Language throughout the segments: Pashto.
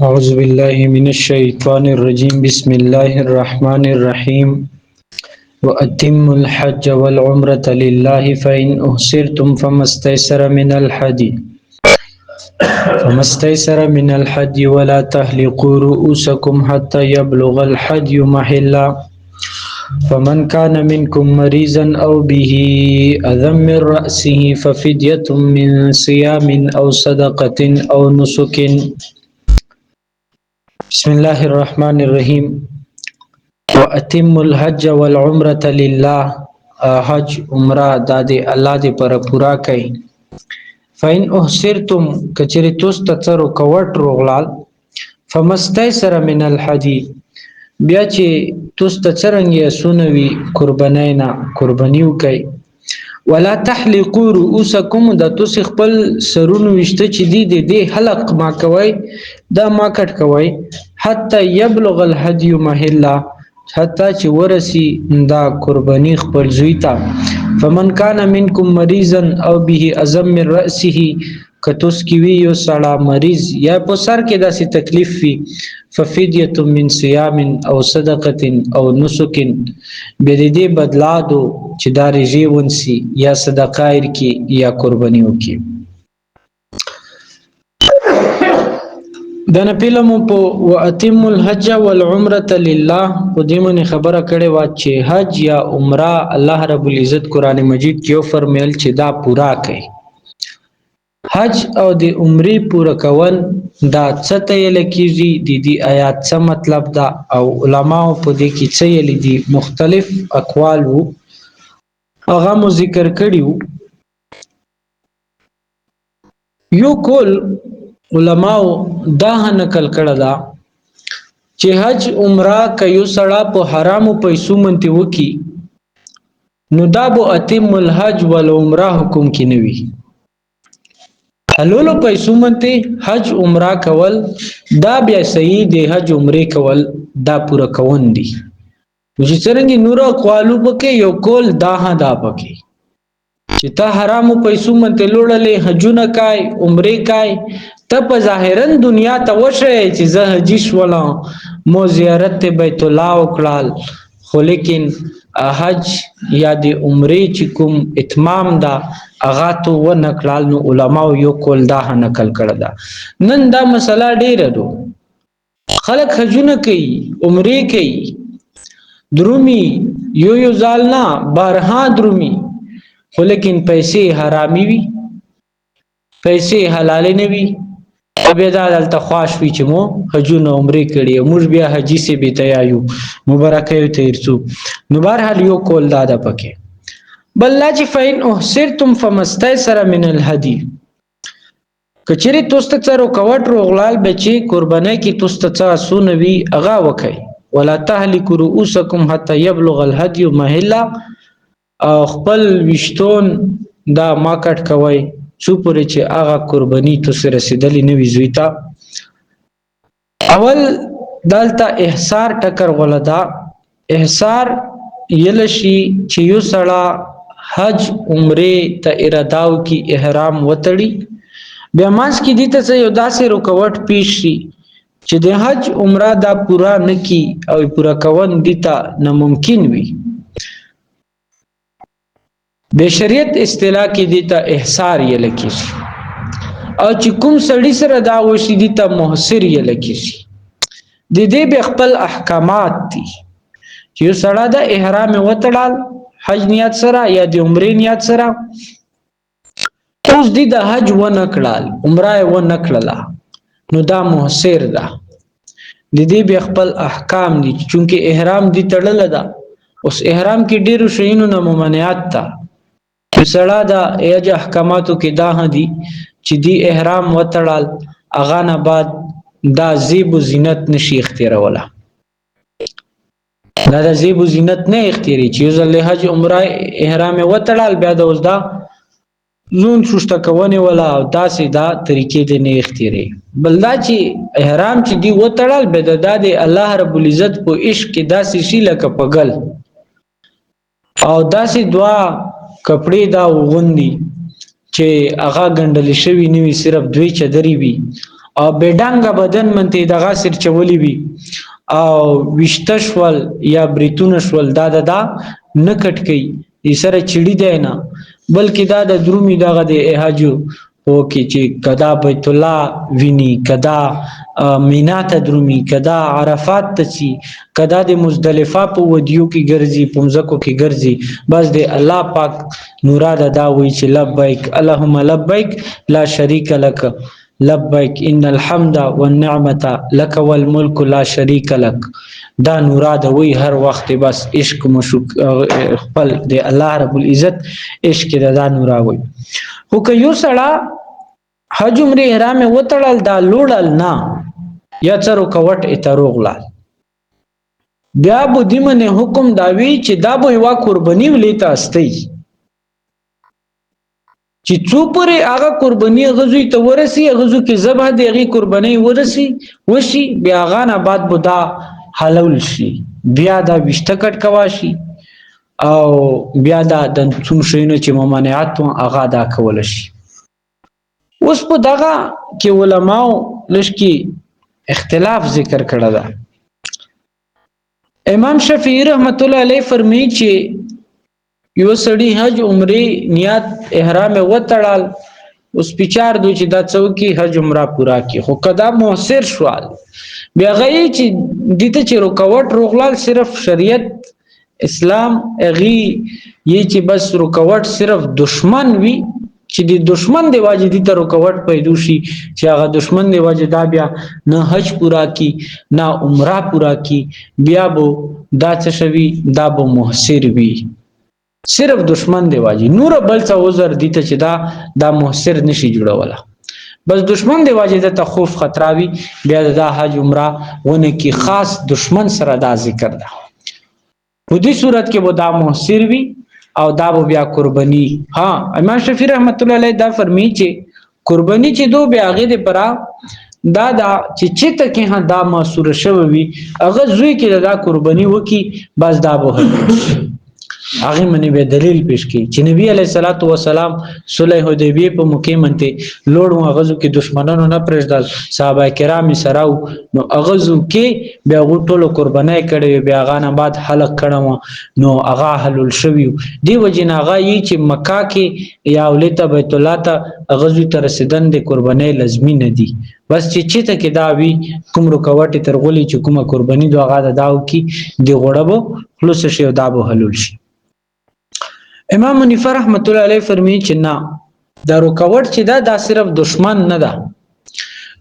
أعوذ بالله من الشيطان الرجيم بسم الله الرحمن الرحيم وأتموا الحج والعمرة لله فإن أحصرتم فما استيسر من الحدي ولا تحلقوا رؤوسكم حتى يبلغ الحدي محله فمن كان منكم مريضا أو به أذى من رأسه ففدية من صيام أو صدقة أو نسك. بسم الله الرحمن الرحيم واتم الحج والعمره لله. حج عمره د الله دی پر پورا کئ. فإن احصرتم کچری توس تڅرو کوټ روغلال فمستيسر من الحدي بیا چې توس تڅرنګ سونوي قربانینا قربانیو کئ. ولا تحلقوا رؤوسكم د توس خپل سرونو وشته چې دی حلق ما کوي دا ما کټ کوي حتی یبلغ الهدي محله حتی چې ورسی دا قربانی خپل زوی ته. فمن کان منکم مریضا او به ازم من رأسه کتوس کی وی یو سړی مریض یا په سر کې داسې تکلیف وي ففدیه من صيام او صدقه او نسک بيدې بدلا دو چې دا رژی ونسی یا صدقه کی یا قربانی وکي. دا نه پیلمو په واتم الحج والعمره لله په دې باندې خبره کړې و چې حج یا عمره الله رب العزت قران مجید کې فرمایل چې دا پورا کړي. حج او د عمرې پورا کول دا څه ته لکېږي د دې آیات څه مطلب دا او علماء په دې کې څه یلي دي مختلف اقوال وو هغه مو ذکر کړیو. یو کول علماء دا نقل کړه دا چې حج عمره کيو سړی په حرامو پیسو منته وکي نو دا بو اتم الحج والعمره حکم کې نوي. حلولو پیسو منته حج عمره کول دا بیا صحیح دی. حج عمره کول دا پورا کون دي چې څنګه نور اقوالو پکې یو کول دا پکې چې ته حرامو پیسو منته لوړلې حجونه کای عمره کای ته په ظاهرا دنیا ته وشه چې زه حج شولم مو زیارت بیت الله وکړل خو لیکن حج یا د عمره چې کوم اتمام دا اغا تو و نکړل نو علما یو کول دا نقل کړه دا. نن دا مسله ډیره دو خلک حجونه کوي عمره کوي درومي یو ځالنا بارها درومي خو لیکن پیسې حرامي وي پیسې حلال نه وي بیا دا دلته خواش وي چې مو حجونه عمره کړي موږ بیا حجي سي به تیایو مبارکه یو تیرڅو نو بهرحال یو کول دا پکې بل لا چې فین احصرتم فمستيسر من الهدي کچری توست څرو کوټ روغلال بچي قربانای کی توست څا سونوي اغا وکي. ولا تهلكوا رؤوسكم حتى يبلغ الهدي محله خپل وشتون دا ما کټ کوي څو پورې چې هغه قرباني تو سره رسیدلی نوي زویتا. اول دالتا احصار ټکر ولدا احصار یلشي چې یو سړی حج عمره ته اراداو کی احرام وتړي بیا ماس کی دي ته یو داسې رکوټ پیش شي چې د حج عمره دا پورا نکی او پورا کون دي ته ناممکن وي. به شریعت اصطلاح کې دي ته احصار یې لکېږي او چې کوم سړی سره دا وشي دي ته محصر یې لکېږي. د دې به خپل احکامات دي چې یو سړی د احرام وتړل حج نیت سره یا د عمرې نیت سره اوس دي د حج و نکړل عمره و نکړله نو دا محصر ده. د دې به خپل احکام دي چونکه احرام دي تړل ده. اوس احرام کې ډیرو شیونو نه ممانعت ده سړی دا ایج احکاماتو کې دا دي چې دی احرام وتړل اغه نه بعد دا زیب و زینت نشي اختیاروله دا زیب و زینت نه اختیاري چې ځل حج عمره احرام وتړل بیا د اوس دا زون شوشته کوونه ولا داسې دا طریقې دې نه اختیاري. بل دا چې احرام چې دی وتړل به د الله رب العزت په عشق کې داسې شي لکه پګل او داسې دعا کپڑے دا وغوندي چې هغه ګندل شوی نیوي صرف دوی چدري وي او بیډانګه بدن منته دغه سر چولی وي او وشتشول یا بریتون شول دا نه کټکی ای سره چړی دی نه بلکې دا د درومي دغه د احاجو او کې چې کدا بیت الله ویني کدا مینا ته درومي کدا عرفات ته چی کدا د مزدلفه په ودیو کې ګرځي پمزکو کې ګرځي بس د الله پاک مراد دا وی چې لبیک اللهم لبیک لا شریک لک لبیک ان الحمد والنعمت لك والملك لا شریک لك دا مراد وی هر وخت بس عشق مشوق خپل د الله رب العزت عشق دا مراد وی خو که یو سړی حج عمره احرام وتړل دا لوړل نه یا څرو کوټ اتروغلا بیا بو دیمنه حکم داوی چې دا به وا قربانی ولیتا استی چې څو پرې هغه قربانی غزوی ته ورسی غزو کې ذبح دی هغه قربانی ورسی وشي بیا غانه بعد بودا حلال شي بیا دا وشته کټ کواشي او بیا دا د څوم شینو چې ممانعات هغه دا کول شي اوس په دغه کې علماو لشکي اختلاف ذکر کړه دا امام شافعی رحمت الله علیه فرمایي چې یو سړی حج عمره نیت احرام وتړل اوس پچار دوی چې دا څوکي حج عمره پورا کی خو کدا موثر شوال بیا غي چې دته چې رکوټ روغلال صرف شریعت اسلام اغي یی چې بس رکوټ صرف دشمن وی چې د دشمن دی واجب دي ته رکوټ پیدا شي چې هغه دشمن دی واجب دا بیا نه حج پورا کی نه عمره پورا کی بیا بو دا څه شوی دا بو محسر وی صرف دشمن دی واجی نور بل څه عذر دي ته چې دا محسر نشي جوړولا بس دشمن دی واجی ته خوف خطراوي بیا د حج عمره ونه کی خاص دشمن سره دا ذکر ده په دې صورت کې به دا محسر وي او دا به بیا قرباني ها امام شافعي رحمت الله علیه دا فرمایي چې قرباني چې دو بیا هغه د پرا دا چې ته کې ها دا مسور شوی وي هغه زوی کې دا قرباني وکي بس دا به هغه منی به دلیل پیش کی چې نبی علیہ الصلوۃ والسلام صلح حدیبیه په موقع منته لوړو غزو کې دشمنانو نه پرېږدل صحابه کرام سره نو غزو کې بیا غټولو قربانای کړي بیا غانه بعد حلق کړم نو هغه حلول شوی دی وجنا هغه چې مکه کې یا ولته بیت الله ته غزو ته رسیدن د قربانای لازمي نه دي بس چې ته کې دا وی کوم رکوټ ترغولي چې کومه قرباني دوغه داو کې دی غړبو خلاص شي دا به حلول شي امام حنیفه رحمت الله علیه فرمایي چې نه دا رکوټ چې دا صرف دشمن نه ده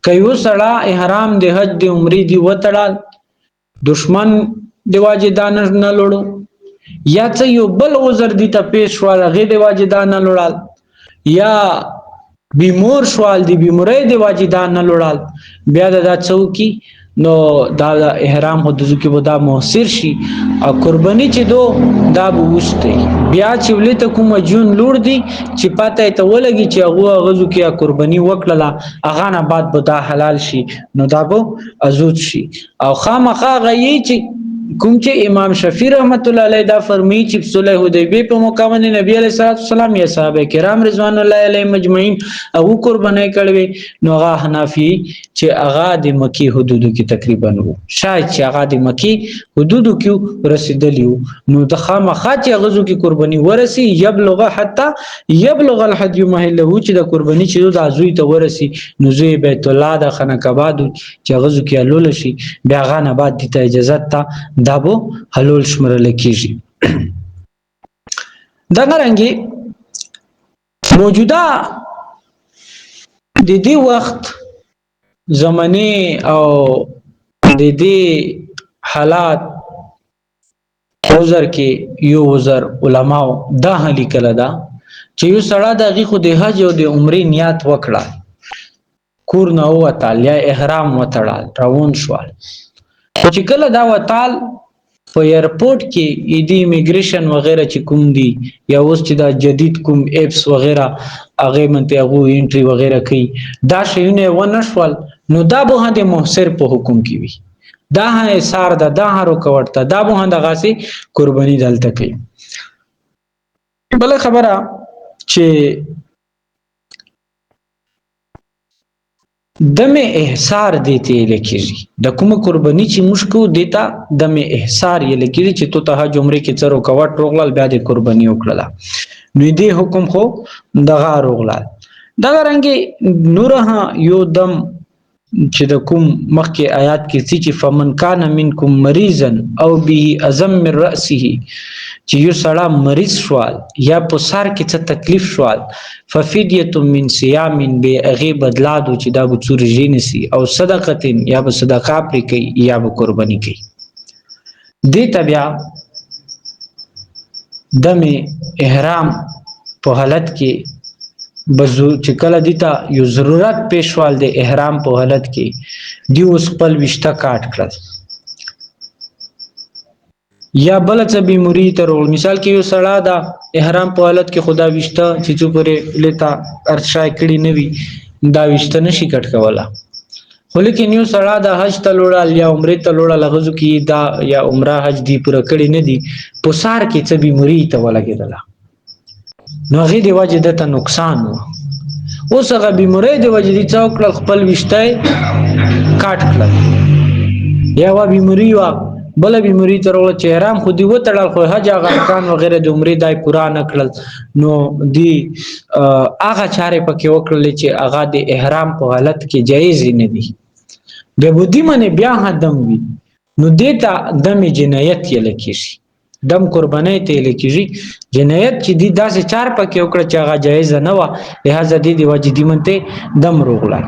کيو سړی احرام د حج د عمرې دی وتړل دشمن دی واجدان نه لړو یا څه یو بل عذر دی ته پیښ شوال غي دی واجدان نه لړل یا بیمور شوال دی بیمورې دی واجدان نه لړل بیا دا څوکي نو دا احرام حدود کې ودا موثر شي او قرباني چې دو دا بوسته بیا چې ولته کوم جون لور دی چې پته ته ولګي چې هغه غزو کې قرباني وکړه اغه نه بعد بدا حلال شي نو دا به ازود شي او خامخا غي چې کوم چې امام شافعي رحمت الله علیه دا فرمایي چې صلح حدیبیه په موقع باندې نبی علیہ الصلوۃ والسلام یا صحابه کرام رضوان الله علیهم مجمعین او قربانای کړي نو هغه حنفي چې هغه د مکی حدودو کې تقریبا وو شاید چې هغه د مکی حدودو کې رسیدلی نو د خامخا چې غزو کې قرباني ورسي یبلغ حتا یبلغ الحدی محله چې د قرباني چې د ازوی ته ورسي نو زوی بیت الله د خنکباد چې غزو کې حلول شي بیا غانه بعد د اجازه ته دا بو حلول شمرل کیږي دا څنګه موجوده د دې وخت زمانه او د دې حالات عذر کې یو عذر علماء دا هلي کله دا چې یو سړی د غي خو د حج او د عمرې نیت وکړه کور نه وته یا احرام وتړل روان شوال چې کله دا وتال په ایرپورټ کې ایدی ایمیګریشن وغیرہ چې کوم دي یا اوس چې دا جدید کوم اپس وغیرہ هغه منته هغه انټری وغیرہ کوي دا شیونه ونشول نو دا به د محسر په حکم کې وي دا هه سار دا هرو کوړه دا به د غاسي قرباني دلته کوي بل خبره چې دم احصار دیته لکېږي د کومه قرباني چې مشکو دیتا دم احصار یې لکېږي چې تو ته حج عمره کې څه رکاوټ روغلل بیا د قرباني وکړله نو دې حکم خو دغه روغلل دغه رنګې نور یو دم چې د کوم مخکې آیات کې چې فمن کان منکم مریضا او به ازم من رأسه چې یو سړی مریض شوال یا په سر کې څه تکلیف شوال ففدیه من صیام به هغه بدلا دو چې دا به څو ورځې نسی او صدقه یا به صدقه پرې کوي یا به قرباني کوي دې ته بیا دم احرام په حالت کې بزو چې کله دیتا یو ضرورت پیښوال د احرام په حالت کې دی اوس خپل وشته کاټ کړل یا بل څه بیماری تر مثال کې یو سړی دا احرام په حالت کې خدا وشته چې څو پرې لتا ارشای کړي نوي دا وشته نشي کټ کولا خو لیکن یو سړی دا حج ته لوړل یا عمره ته لوړل غوځو کې دا یا عمره حج دی پوره کړي نه دي په سار کې څه بیماری ته ولګیدله نو هغه دی وجه دته نقصان و اوس هغه بیماری دی وجه دی څوک خپل وشته کاټ کړل یا وا بیماری وا بل بیماری تر ول چې احرام خو دی وتړل خو حج هغه ارکان وغیرہ د عمره دای پورا نه کړل نو دی هغه چاره پکې وکړل چې هغه د احرام په حالت کې جایز نه دي به بودی منه بیا هدم وي نو دیتا دم جنایت یې لکېږي دم قربانای ته لکېږي جنایت چې دی داسې چار پکې وکړه چې هغه جایز نه و لہذا دی واجب منته دم روغلای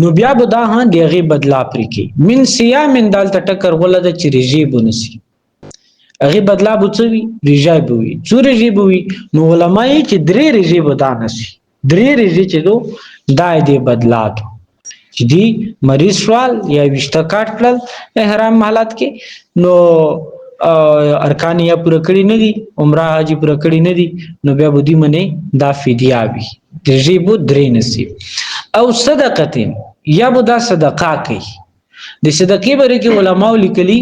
نو بیا به دا ها دیغه بدلا پرې کی من صيام دال ټکر ولده چې رجی بونسي هغه بدلا بوڅوي رجی بوي څو رجی بوي نو علماء چې درې رجی بدانسي درې رجی چې دو دای دی بدلا دو چې دی مریض سوال یا وشته کاټ کړل احرام حالت کې نو ارکان یا پوره کړی نه دي عمره حج پوره کړی نه دي نو بیا بودی منه دا فدیه وي رجی بو درې نسی او صدقه یا به دا صدقه کوي د صدقې باره کې علماء لیکلي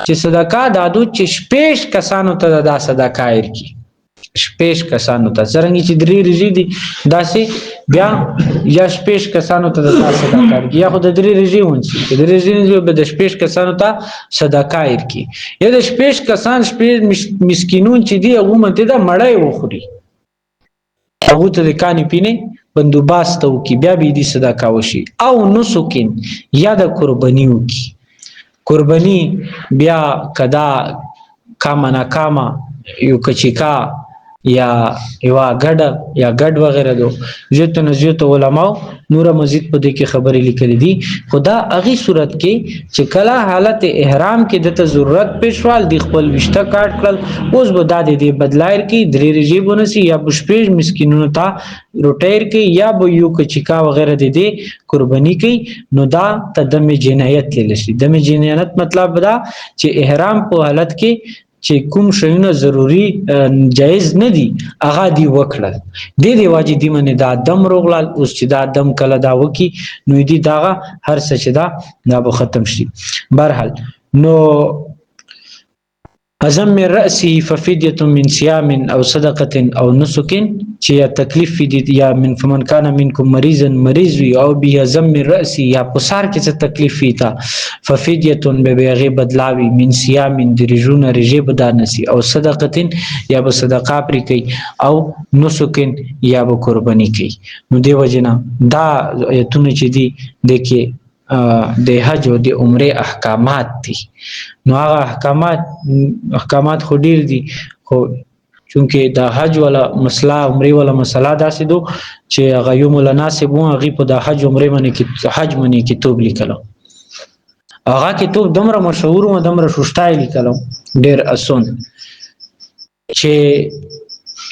چې صدقه دادو چې شپږ کسانو ته دا صدقه ورکي شپږ کسانو ته څنګه چې درې رجی دي داسې بیا یا شپږ کسانو ته دا صدقه ورکي یا خو د درې رجی ونسي د درې رجی به د شپږ کسانو ته صدقه ورکي یا د شپږ کسان شپږ مسکینون چې دی هغه مته دا مړای وخوري هغه ته کانی پینه بندوباست وکي بیا به دې صدقه وشي او نسکین یا د قرباني وکي قرباني بیا کدا کاما نا کاما یو کچیکا یا یوا ګډ یا ګډ وغیرہ دو زیات نه زیات علماء نور مزید په دې کې خبرې لیکلې دي خدا اغي صورت کې چې کله حالت احرام کې د ضرورت پېښوال د خپل وشته کاټ کړل اوس به د دې بدلایر کې درې رجی بونسي یا بشپېج مسکینونو ته روټیر کې یا به یو کچیکا وغیرہ دې قرباني کوي نو دا تدم جنایت لشي دم جنایت مطلب دا چې احرام په حالت کې چې کوم شیونه ضروری جایز نه دي هغه دی وکړل د دې واجب دی منه دا دم روغلال اوس چې دا دم کله دا وکی نو دی دا هر څه چې دا به ختم شي برحال نو ازم من رأسه ففدية من صيام او صدقة او نسك چې یا تکلیف فدیه یا من فمن کان منکم مریضا مریض وی او به ازم من رأسه یا پسار کې څه تکلیف فیتا ففدیه به بدلاوی من صيام درجون رجه بدانسی او صدقة یا به صدقه پری کوي او نسک یا به قربانی کوي نو دی وجنا دا ایتونه چې دی دکې د حج او د عمره احکامات دي نو هغه احکامات خو ډیر دي خو چونکه د حج ولا مسله عمره ولا مسله داسې دو چې هغه یو مناسب وو هغه په د حج عمره باندې کې حج باندې کتاب لیکلو هغه کتاب دمره مشهور او دمره شوشتای لیکلو ډیر اسون چې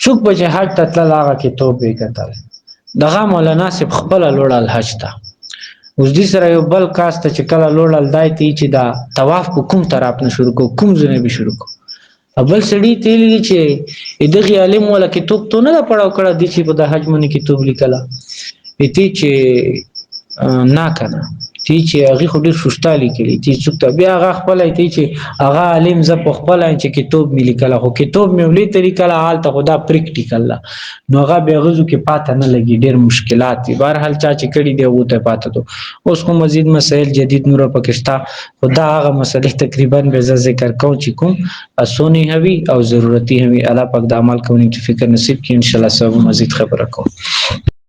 څوک به حج ته تلل هغه کتاب یې کتل دغه مولانا سب خپل لوړل حج ته اوس دې سره یو بل کاسته چې کله لوړل دایته چې دا طواف په کوم طرف نه شروع کو کوم ځای به شروع کو اول سړی تیلی چې دغه عالم ولا کتاب ته نه پړاو کړه د چې په د حج باندې کتاب لیکلا اته چې نا کنه تی چې هغه خو ډیر سستالي کړي تی څوک بیا هغه خپل تی چې هغه عالم ز په خپل چې کتاب ملي کله خو کتاب مې ولې طریقه له حال ته خدا پریکټیکل نو هغه بیا غزو کې پاته نه لګي ډیر مشکلات دي بهر حال چا چې کړي دی وو ته پاته دو اوس کوم مزید مسائل جدید نور پاکستان خدا هغه مسئله تقریبا به ذکر کوم چې کوم اسونی هوي او ضرورتي هوي الله پاک د عمل کوونکو فکر نصیب کړي ان شاء الله سبا مزید خبره کوم